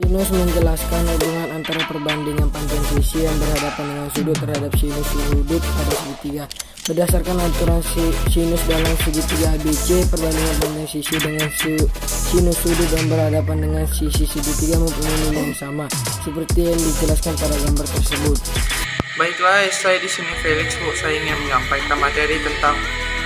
Sinus menjelaskan hubungan antara perbandingan panjang sisi yang berhadapan dengan sudut terhadap sinus sudut pada segitiga. Berdasarkan aturan sinus dalam segitiga ABC, perbandingan panjang sisi dengan sinus sudut yang berhadapan dengan sisi segitiga mempunyai nilai yang sama, seperti yang dijelaskan pada gambar tersebut. Baiklah, saya di sini Felix, Bu. Saya ingin menyampaikan materi tentang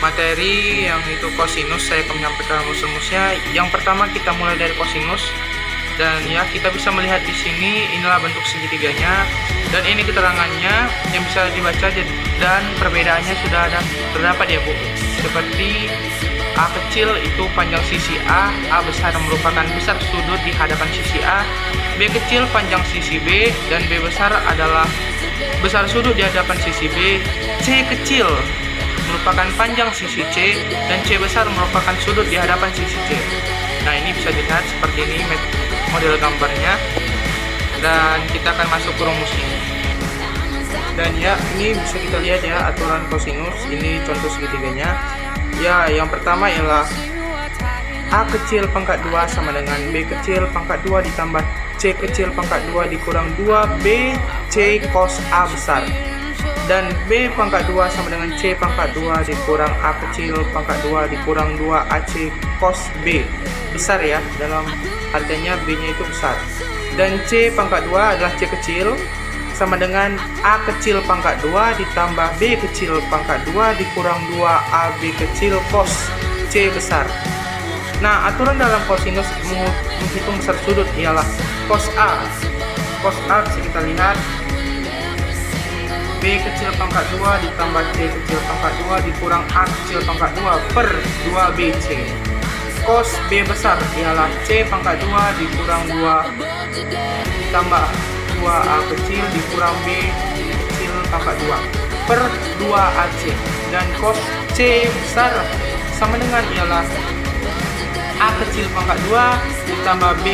materi yang itu kosinus. Saya akan menyampaikan rumus-rumusnya. Yang pertama kita mulai dari kosinus. Dan ya, kita bisa melihat di sini inilah bentuk segitiganya, dan ini keterangannya yang bisa dibaca, dan perbedaannya sudah terdapat ya, Bu. Seperti A kecil itu panjang sisi A besar merupakan besar sudut di hadapan sisi A, B kecil panjang sisi B, dan B besar adalah besar sudut di hadapan sisi B, C kecil merupakan panjang sisi C, dan C besar merupakan sudut di hadapan sisi C. Nah, ini bisa dilihat seperti ini model gambarnya, dan kita akan masuk ke rumusnya. Dan ya, ini bisa kita lihat ya aturan kosinus. Ini contoh segitiganya. Ya, yang pertama ialah A kecil pangkat 2 sama dengan B kecil pangkat 2 ditambah C kecil pangkat 2 dikurang 2B C cos A besar. Dan B pangkat 2 sama dengan C pangkat 2 dikurang A kecil pangkat 2 dikurang 2AC cos B besar ya, dalam artinya B nya itu besar. Dan C pangkat 2 adalah C kecil sama dengan A kecil pangkat 2 ditambah B kecil pangkat 2 dikurang 2AB kecil cos C besar. Nah, aturan dalam kosinus menghitung besar sudut ialah cos A. Cos A bisa kita lihat B kecil pangkat 2 ditambah C kecil pangkat 2 dikurang A kecil pangkat 2 per 2BC. Cos B besar ialah C pangkat 2 dikurang 2 ditambah 2A kecil dikurang B kecil pangkat 2 per 2AC. Dan cos C besar sama dengan ialah A kecil pangkat 2 ditambah B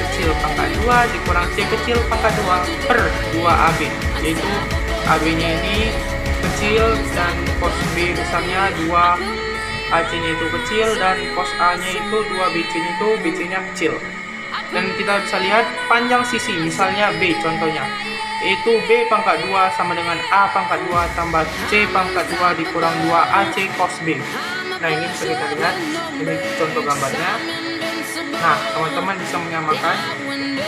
kecil pangkat 2 dikurang C kecil pangkat 2 per 2AB, yaitu AB nya ini kecil dan cos B besarnya 2, AC nya itu kecil, dan cos A nya itu 2BC nya itu BC nya kecil. Dan kita bisa lihat panjang sisi, misalnya B contohnya, yaitu B pangkat 2 sama dengan A pangkat 2 tambah C pangkat 2 dikurang 2AC cos B. Nah, ini bisa kita lihat, ini contoh gambarnya. Nah, teman-teman bisa menyamakan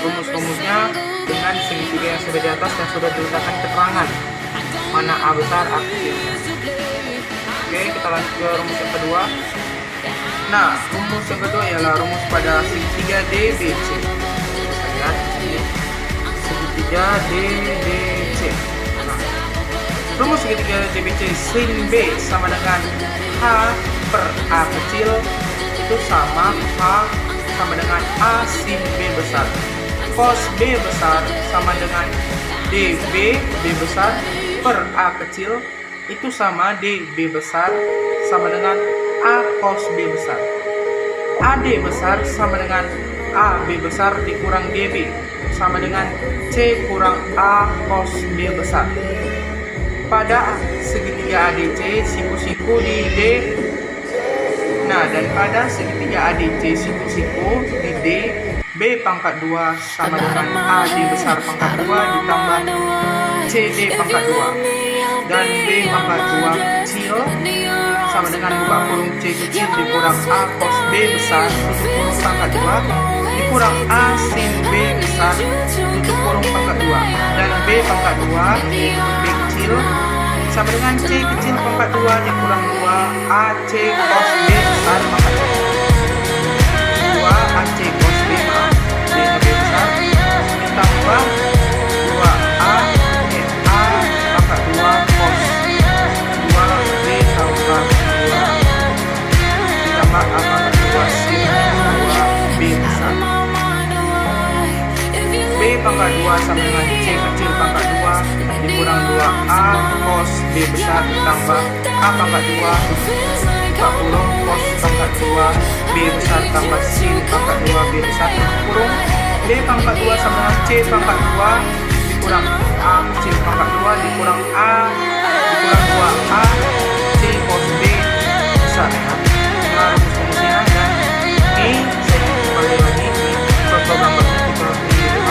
rumus-rumusnya dengan segitiga yang sudah di atas yang sudah diletakkan keterangan mana A besar, A kecil. Oke, kita lanjut ke rumus yang kedua. Nah, rumus yang kedua ialah rumus pada segitiga DBC. Kita lihat ini segitiga DBC. Nah, rumus segitiga DBC sin B sama dengan H per A kecil itu sama H sama dengan A sin B besar. Cos B besar sama dengan DB B besar per A kecil itu sama DB besar sama dengan A cos B besar. AD besar sama dengan AB besar dikurang DB sama dengan C kurang A cos B besar. Pada segitiga ADC siku-siku di D. Nah, dan pada segitiga ADC siku-siku di D, B pangkat 2 sama dengan AD besar pangkat 2 ditambah CD pangkat 2, dan B pangkat 2 kecil sama dengan buka kurung C kecil dikurang A cos B besar tutup kurung pangkat 2 dikurang A sin B besar tutup kurung pangkat 2, dan B pangkat 2 B kecil sama dengan C kecil pangkat 2 dikurang 2 AC cos B besar pangkat 2 AC cos B, maaf, B nya B besar ditambah 2A pangkat 2 cos 2B tambah 2 ditambah A pangkat 2 sin 2B besar. B pangkat 2 sama dengan C kecil pangkat 2 dikurang 2A cos B besar ditambah A pangkat 2 buka kurung cos pangkat 2 B besar tambah sin pangkat 2 B besar tutup kurung B pangkat 2 sama dengan C pangkat 2 dikurang A kecil pangkat 2 dikurang A dikurang 2A C cos B besar ya. Nah, rumus-rumusnya, dan ini saya kembali lagi ini contoh gambarnya kita lihat.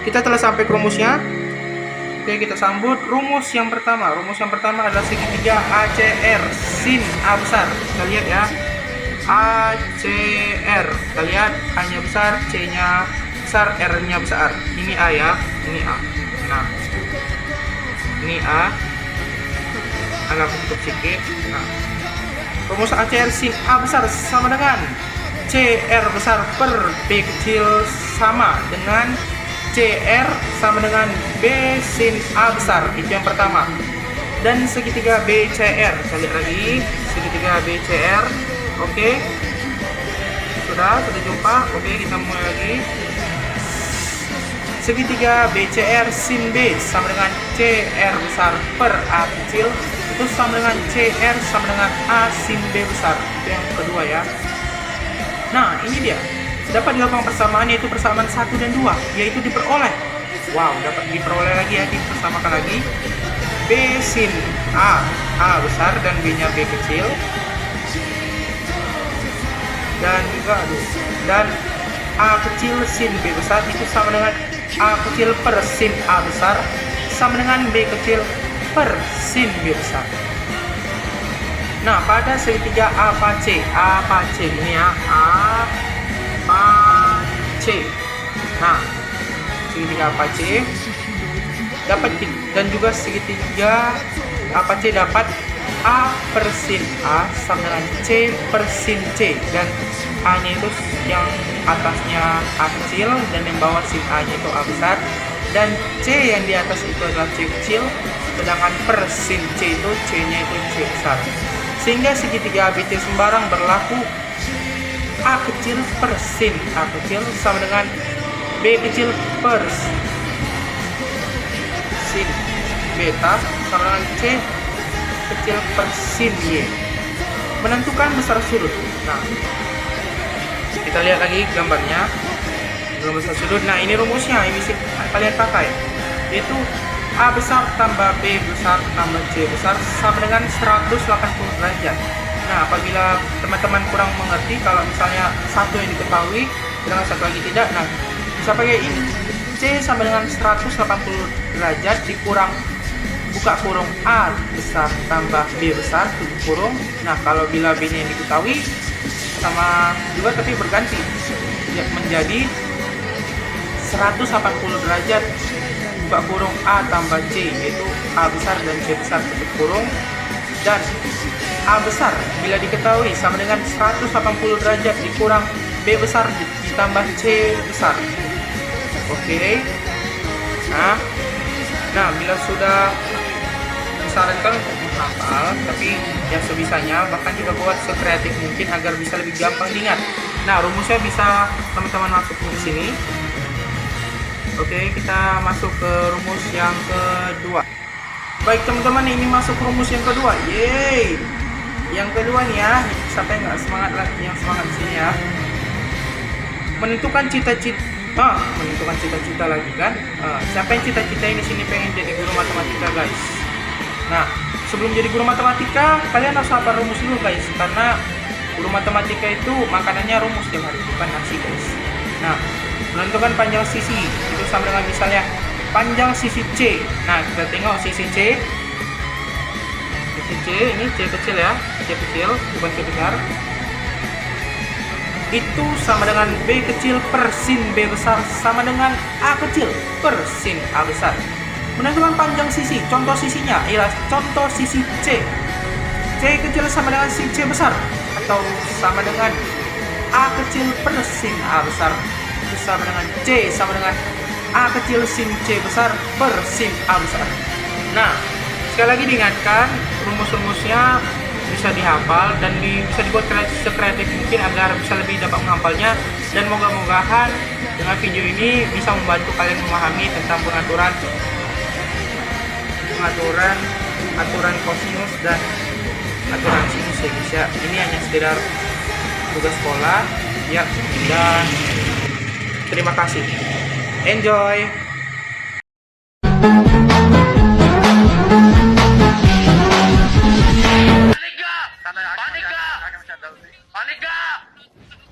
kita telah sampai ke rumusnya. Oke, kita sambut rumus yang pertama. Rumus yang pertama adalah segitiga ACR sin A besar. Kita lihat ya, ACR. Kita lihat A-nya besar, C-nya besar, R-nya besar. Ini A ya, ini A. Nah, ini A. Agak tutup sedikit. Nah, rumus ACR sin A besar sama dengan CR besar per B kecil sama dengan CR sama dengan B sin A besar. Itu yang pertama. Dan segitiga BCR, kita lihat lagi segitiga BCR. Oke, sudah jumpa. Oke, kita mulai lagi. Segitiga BCR sin B sama dengan CR besar per A kecil, itu sama dengan CR sama dengan A sin B besar. Itu yang kedua ya. Nah, ini dia. Dapat dilakukan persamaan, yaitu persamaan 1 dan 2, yaitu diperoleh. Wow, dapat diperoleh lagi ya, dipersamakan lagi. B sin A besar dan B-nya B kecil. Dan juga dan A kecil sin B besar itu sama dengan A kecil per sin A besar sama dengan B kecil per sin B besar. Nah, pada segitiga APC ini ya, APC. Nah, segitiga APC dapat, dan juga segitiga APC dapat A per sin A sama dengan C per sin C, dan A-nya itu yang atasnya A kecil dan yang bawah sin A-nya itu A besar, dan C yang di atas itu adalah C kecil, sedangkan per sin C itu C-nya itu C besar. Sehingga segitiga ABC sembarang berlaku A kecil per sin A kecil sama dengan B kecil per sin beta sama dengan C kecil per sin Y. Menentukan besar sudut. Nah, kita lihat lagi gambarnya. Besar sudut. Nah, ini rumusnya, ini kalian pakai, yaitu A besar tambah B besar tambah C besar sama dengan 180 derajat. Nah, apabila teman-teman kurang mengerti, kalau misalnya satu yang diketahui sedangkan satu lagi tidak, nah bisa pakai ini. C sama dengan 180 derajat dikurang buka kurung A besar tambah B besar tutup kurung. Nah, kalau bila B-nya yang diketahui sama juga tapi berganti menjadi 180 derajat buka kurung A tambah C, yaitu A besar dan C besar tutup kurung, dan A besar bila diketahui sama dengan 180 derajat dikurang B besar ditambah C besar. Oke. Nah, bila sudah disarankan untuk menghafal, tapi yang sebisanya, bahkan juga buat sekreatif mungkin agar bisa lebih gampang diingat. Nah, rumusnya bisa teman-teman masukin di sini. Oke, kita masuk ke rumus yang kedua. Baik teman-teman, ini masuk rumus yang kedua. Yeay. Yang kedua nih ya, siapa yang nggak semangat lagi, yang semangat di sini ya. Menentukan cita-cita lagi kan. Siapa yang cita-cita ini sini pengen jadi guru matematika guys. Nah, sebelum jadi guru matematika, kalian harus hafal rumus dulu guys, karena guru matematika itu makanannya rumus tiap hari, bukan nasi guys. Nah, menentukan panjang sisi itu sama dengan misalnya panjang sisi C. Nah, kita tengok sisi C. Sisi C ini C kecil ya, C kecil bukan C besar. Itu sama dengan B kecil per sin B besar sama dengan A kecil per sin A besar. Menentukan panjang sisi, contoh sisinya ialah contoh sisi C. C kecil sama dengan sin C besar atau sama dengan A kecil per sin A besar sama dengan C sama dengan A kecil sin C besar per sin A besar. Nah, sekali lagi diingatkan, rumus-rumusnya bisa dihafal dan bisa dibuat sekreatif mungkin agar bisa lebih dapat menghafalnya, dan moga-mogahan dengan video ini bisa membantu kalian memahami tentang aturan kosinus dan aturan sinus ya guys ya. Ini hanya sekedar tugas sekolah ya, dan terima kasih. Enjoy.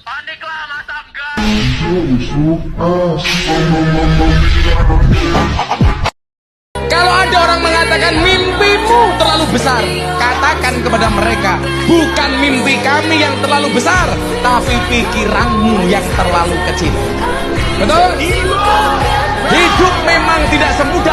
Panik lah, masam gas. Kalau ada orang mengatakan mimpimu terlalu besar, katakan kepada mereka, bukan mimpi kami yang terlalu besar, tapi pikiranmu yang terlalu kecil. Betul? Hidup memang tidak semudah